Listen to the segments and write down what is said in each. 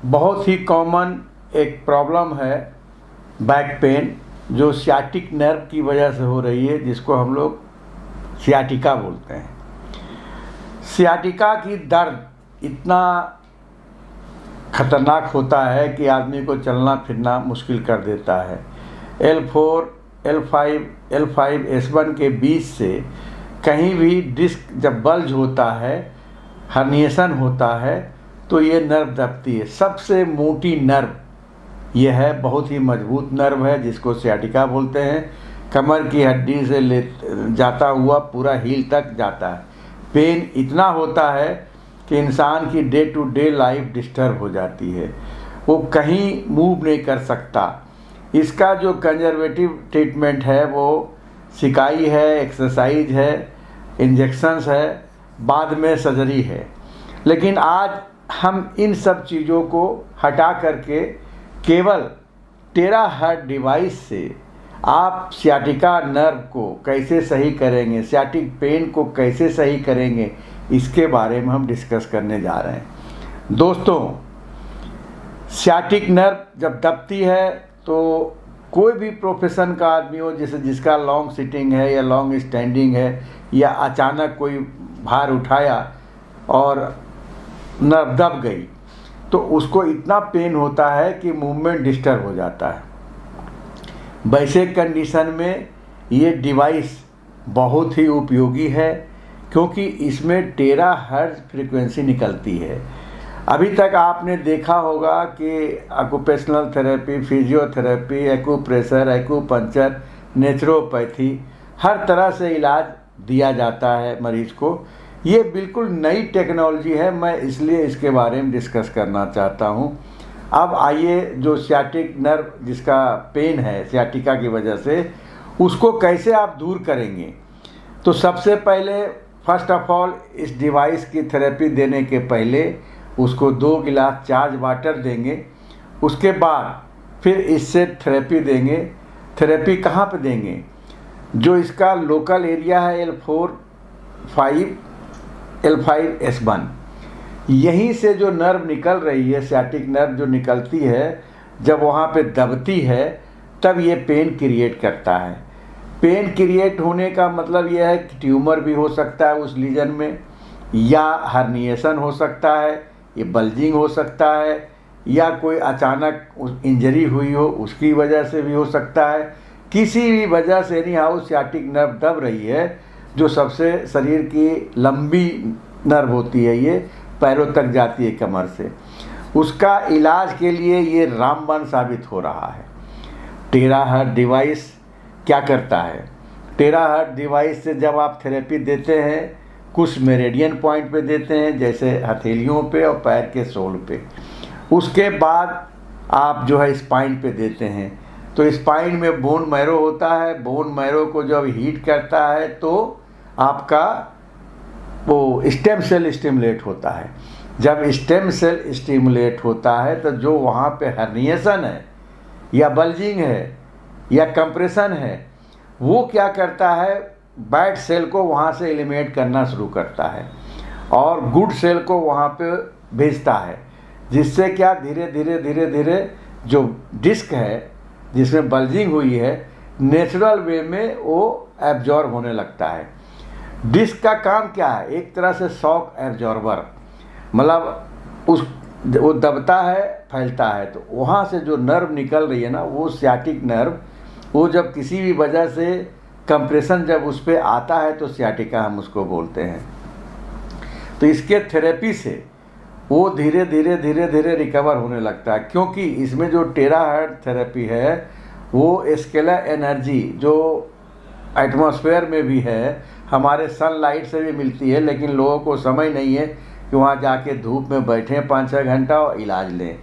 बहुत ही कॉमन एक प्रॉब्लम है बैक पेन, जो सियाटिक नर्व की वजह से हो रही है, जिसको हम लोग सियाटिका बोलते हैं। सियाटिका की दर्द इतना खतरनाक होता है कि आदमी को चलना फिरना मुश्किल कर देता है। L4, L5, L5S1 के बीच से कहीं भी डिस्क जब बल्ज होता है, हर्निएशन होता है, तो ये नर्व दबती है। सबसे मोटी नर्व ये है, बहुत ही मजबूत नर्व है, जिसको सियाटिका बोलते हैं। कमर की हड्डी से ले जाता हुआ पूरा हील तक जाता है। पेन इतना होता है कि इंसान की day to day life disturb हो जाती है, वो कहीं मूव नहीं कर सकता। इसका जो कंजर्वेटिव ट्रीटमेंट है वो सिकाई है, एक्सरसाइज है, इंजेक्शंस है, बाद में सर्जरी है। लेकिन आज हम इन सब चीज़ों को हटा करके केवल टेराहर्ट्ज डिवाइस से आप सियाटिका नर्व को कैसे सही करेंगे, सियाटिक पेन को कैसे सही करेंगे, इसके बारे में हम डिस्कस करने जा रहे हैं। दोस्तों, सियाटिक नर्व जब दबती है तो कोई भी प्रोफेशन का आदमी हो, जैसे जिसका लॉन्ग सिटिंग है या लॉन्ग स्टैंडिंग है, या अचानक कोई भार उठाया और नर्व दब गई, तो उसको इतना पेन होता है कि मूवमेंट डिस्टर्ब हो जाता है। वैसे कंडीशन में ये डिवाइस बहुत ही उपयोगी है, क्योंकि इसमें टेराहर्ट्ज फ्रीक्वेंसी निकलती है। अभी तक आपने देखा होगा कि occupational therapy, physiotherapy, acupressure, acupuncture, naturopathy, हर तरह से इलाज दिया जाता है मरीज को। ये बिल्कुल नई टेक्नोलॉजी है, मैं इसलिए इसके बारे में डिस्कस करना चाहता हूँ। अब आइए, जो सियाटिक नर्व जिसका पेन है सियाटिका की वजह से, उसको कैसे आप दूर करेंगे। तो सबसे पहले फर्स्ट ऑफ ऑल इस डिवाइस की थेरेपी देने के पहले उसको 2 गिलास चार्ज वाटर देंगे। उसके बाद फिर इससे थेरेपी देंगे। थेरेपी कहाँ पे देंगे? जो इसका लोकल एरिया है L4, 5, L5S1, यहीं से जो नर्व निकल रही है, सियाटिक नर्व जो निकलती है, जब वहाँ पे दबती है तब ये पेन क्रिएट करता है। पेन क्रिएट होने का मतलब यह है कि ट्यूमर भी हो सकता है उस लीजन में, या हर्निएशन हो सकता है, ये बल्जिंग हो सकता है, या कोई अचानक इंजरी हुई हो उसकी वजह से भी हो सकता है। किसी भी वजह से नहीं हाउ सियाटिक नर्व दब रही है, जो सबसे शरीर की लंबी नर्व होती है, ये पैरों तक जाती है कमर से। उसका इलाज के लिए ये रामबाण साबित हो रहा है। टेराहर्ट्ज डिवाइस क्या करता है? टेराहर्ट्ज डिवाइस से जब आप थेरेपी देते हैं, कुछ मेरिडियन पॉइंट पे देते हैं, जैसे हथेलियों पे और पैर के सोल पे। उसके बाद आप जो है स्पाइन पे देते हैं। तो स्पाइन में बोन मैरो होता है, बोन मैरो को जब हीट करता है तो आपका वो स्टेम सेल स्टिमुलेट होता है। जब स्टेम सेल स्टिमुलेट होता है तो जो वहाँ पे हर्निएशन है या बल्जिंग है या कंप्रेशन है, वो क्या करता है, बैड सेल को वहाँ से एलिमिनेट करना शुरू करता है और गुड सेल को वहाँ पे भेजता है, जिससे क्या धीरे धीरे धीरे धीरे जो डिस्क है जिसमें बल्जिंग हुई है, नेचुरल वे में वो एब्जॉर्ब होने लगता है। डिस्क का काम क्या है? एक तरह से शॉक एब्जॉर्बर, मतलब वो दबता है, फैलता है। तो वहाँ से जो नर्व निकल रही है ना, वो सियाटिक नर्व, वो जब किसी भी वजह से कंप्रेशन जब उस पर आता है तो सियाटिका हम उसको बोलते हैं। तो इसके थेरेपी से वो धीरे धीरे धीरे धीरे रिकवर होने लगता है, क्योंकि इसमें जो टेराहर्ट्ज थेरेपी है वो स्केलर एनर्जी जो एटमॉस्फेयर में भी है, हमारे सनलाइट से भी मिलती है, लेकिन लोगों को समझ नहीं है कि वहाँ जाके धूप में बैठें 5-6 घंटा और इलाज लें।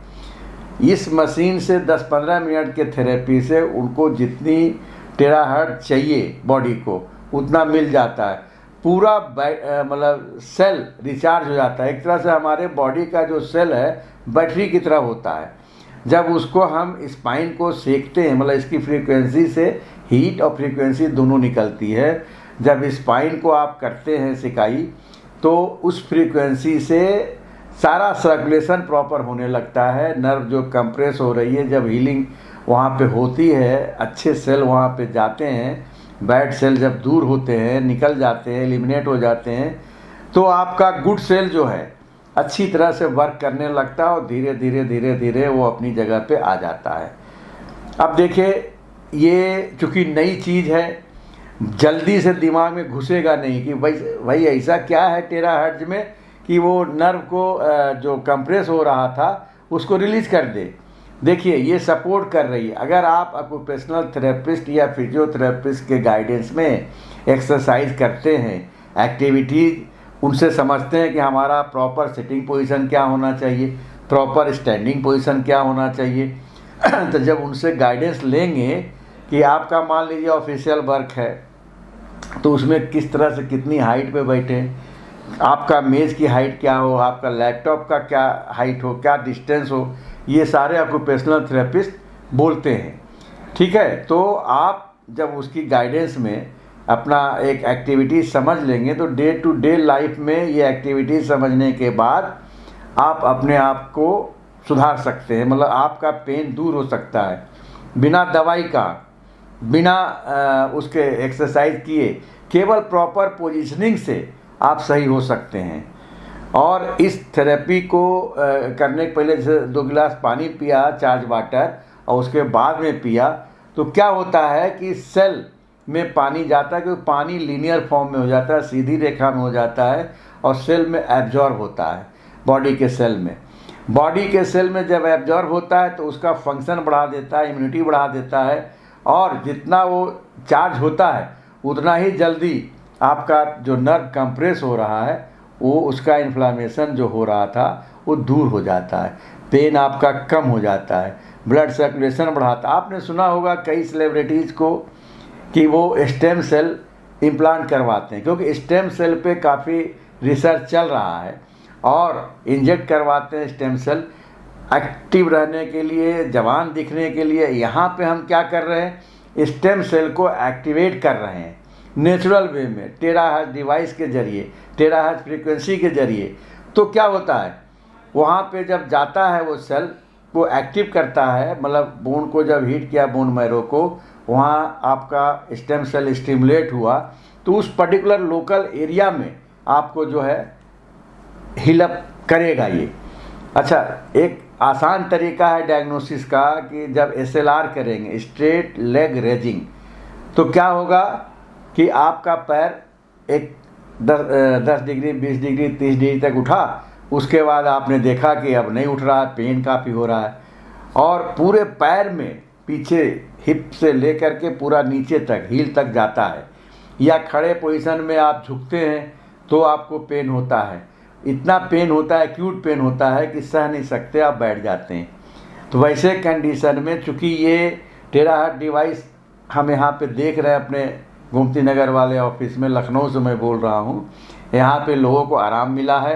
इस मशीन से 10-15 मिनट के थेरेपी से उनको जितनी टेराहर्ट्ज चाहिए बॉडी को उतना मिल जाता है। पूरा मतलब सेल रिचार्ज हो जाता है। एक तरह से हमारे बॉडी का जो सेल है बैटरी की तरह होता है। जब उसको हम स्पाइन को सेकते हैं, मतलब इसकी फ्रीक्वेंसी से हीट और फ्रीक्वेंसी दोनों निकलती है। जब स्पाइन को आप करते हैं सिकाई, तो उस फ्रीक्वेंसी से सारा सर्कुलेशन प्रॉपर होने लगता है, नर्व जो कंप्रेस हो रही है, जब हीलिंग वहाँ पे होती है, अच्छे सेल वहाँ पे जाते हैं, बैड सेल जब दूर होते हैं, निकल जाते हैं, एलिमिनेट हो जाते हैं, तो आपका गुड सेल जो है अच्छी तरह से वर्क करने लगता है और धीरे धीरे धीरे धीरे वो अपनी जगह पे आ जाता है। अब देखिए, ये चूँकि नई चीज़ है, जल्दी से दिमाग में घुसेगा नहीं कि भाई ऐसा क्या है टेराहर्ट्ज में कि वो नर्व को जो कंप्रेस हो रहा था उसको रिलीज कर दे। देखिए, ये सपोर्ट कर रही है। अगर आप ऑक्यूपेशनल थेरेपिस्ट या फिजियोथेरेपिस्ट के गाइडेंस में एक्सरसाइज करते हैं, एक्टिविटीज उनसे समझते हैं कि हमारा प्रॉपर सिटिंग पोजीशन क्या होना चाहिए, प्रॉपर स्टैंडिंग पोजीशन क्या होना चाहिए, तो जब उनसे गाइडेंस लेंगे कि आपका मान लीजिए ऑफिशियल वर्क है तो उसमें किस तरह से कितनी हाइट पे बैठे, आपका मेज़ की हाइट क्या हो, आपका लैपटॉप का क्या हाइट हो, क्या डिस्टेंस हो, ये सारे ऑक्यूपेशनल थेरेपिस्ट बोलते हैं। ठीक है, तो आप जब उसकी गाइडेंस में अपना एक एक्टिविटी समझ लेंगे तो डे टू डे लाइफ में ये एक्टिविटी समझने के बाद आप अपने आप को सुधार सकते हैं। मतलब आपका पेन दूर हो सकता है बिना दवाई का, बिना उसके एक्सरसाइज किए, केवल प्रॉपर पोजीशनिंग से आप सही हो सकते हैं। और इस थेरेपी को करने के पहले जैसे 2 गिलास पानी पिया, चार्ज वाटर, और उसके बाद में पिया, तो क्या होता है कि सेल में पानी जाता है, क्योंकि पानी लीनियर फॉर्म में हो जाता है, सीधी रेखा में हो जाता है और सेल में एब्जॉर्ब होता है। बॉडी के सेल में जब एब्जॉर्ब होता है तो उसका फंक्शन बढ़ा देता है, इम्यूनिटी बढ़ा देता है, और जितना वो चार्ज होता है उतना ही जल्दी आपका जो नर्व कंप्रेस हो रहा है वो उसका इन्फ्लामेशन जो हो रहा था वो दूर हो जाता है, पेन आपका कम हो जाता है, ब्लड सर्कुलेशन बढ़ाता है। आपने सुना होगा कई सेलिब्रिटीज़ को कि वो स्टेम सेल इम्प्लांट करवाते हैं, क्योंकि स्टेम सेल पे काफ़ी रिसर्च चल रहा है और इंजेक्ट करवाते हैं स्टेम सेल एक्टिव रहने के लिए, जवान दिखने के लिए। यहाँ पे हम क्या कर रहे हैं, स्टेम सेल को एक्टिवेट कर रहे हैं नेचुरल वे में, टेराहर्ट्ज डिवाइस के जरिए, टेराहर्ट्ज फ्रीक्वेंसी के जरिए। तो क्या होता है, वहाँ पे जब जाता है वो सेल को एक्टिव करता है, मतलब बोन को जब हीट किया, बोन मैरो को, वहाँ आपका स्टेम सेल स्टिमुलेट हुआ तो उस पर्टिकुलर लोकल एरिया में आपको जो है हीलअप करेगा ये। अच्छा, एक आसान तरीका है डायग्नोसिस का कि जब SLR करेंगे, स्ट्रेट लेग रेजिंग, तो क्या होगा कि आपका पैर एक 10 डिग्री, 20 डिग्री, 30 डिग्री तक उठा, उसके बाद आपने देखा कि अब नहीं उठ रहा है, पेन काफ़ी हो रहा है, और पूरे पैर में पीछे हिप से लेकर के पूरा नीचे तक, हील तक जाता है, या खड़े पोजीशन में आप झुकते हैं तो आपको पेन होता है, इतना पेन होता है, एक्यूट पेन होता है कि सह नहीं सकते, आप बैठ जाते हैं। तो वैसे कंडीशन में चूँकि ये टेराहर्ट्ज डिवाइस हम यहाँ पे देख रहे हैं अपने गोमती नगर वाले ऑफिस में, लखनऊ से मैं बोल रहा हूँ, यहाँ पे लोगों को आराम मिला है